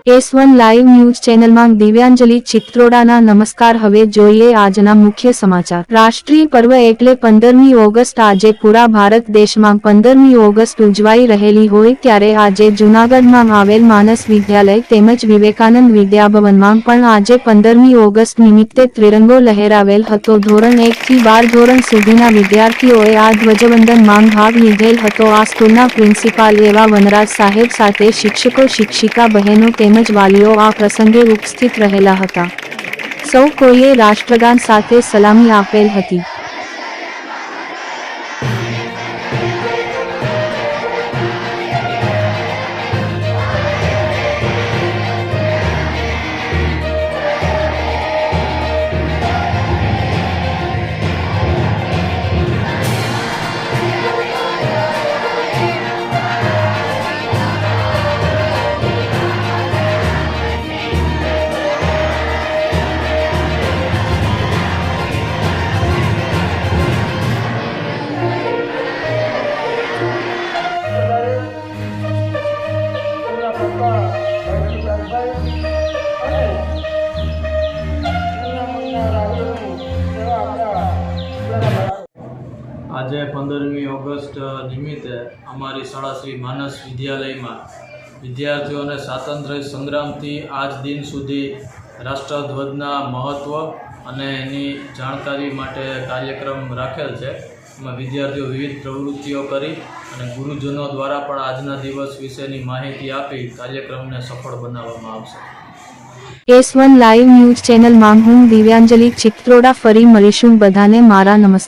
S1 live news ચેનલમાં દિવ્યાંજલિ ચિત્રોડાના નમસ્કાર। હવે જોઈએ આજના મુખ્ય સમાચાર। રાષ્ટ્રીય પર્વ એટલે 15મી ઓગસ્ટ। આજે પૂરા ભારત દેશમાં 15મી ઓગસ્ટ ઉજવાઈ રહેલી હોય ત્યારે આજે જૂનાગઢમાં આવેલ માનસ વિદ્યાલય તેમજ વિવેકાનંદ વિદ્યાભવનમાં પણ આજે 15મી ઓગસ્ટ નિમિત્તે ત્રિરંગો લહેરાવેલ હતો। ધોરણ 1 થી 12 ધોરણ સુધીના વિદ્યાર્થીઓએ આ ધ્વજવંદનમાં ભાગ લીધેલ હતો। આ સ્કૂલના પ્રિન્સિપાલ એવા વનરાજ સાહેબ સાથે શિક્ષકો શિક્ષિકા બહેનો તેમજ વાલીઓ આ પ્રસંગે ઉપસ્થિત રહેલા હતા। સૌ કોઈએ રાષ્ટ્રગાન સાથે સલામી આપેલ હતી। આજે 15મી ઓગસ્ટ નિમિત્તે અમારી શાળા શ્રી માનસ વિદ્યાલયમાં વિદ્યાર્થીઓને સ્વાતંત્ર્ય સંગ્રામથી આજ દિન સુધી રાષ્ટ્રધ્વજના મહત્ત્વ અને એની જાણકારી માટે કાર્યક્રમ રાખેલ છે। એમાં વિદ્યાર્થીઓ વિવિધ પ્રવૃત્તિઓ કરી અને ગુરુજનો દ્વારા પણ આજના દિવસ વિશેની માહિતી આપી કાર્યક્રમને સફળ બનાવવામાં આવશે। S1 લાઈવ ન્યૂઝ ચેનલમાં હું દિવ્યાંજલિ ચિત્રોડા। ફરી મળીશું। બધાને મારા નમસ્કાર।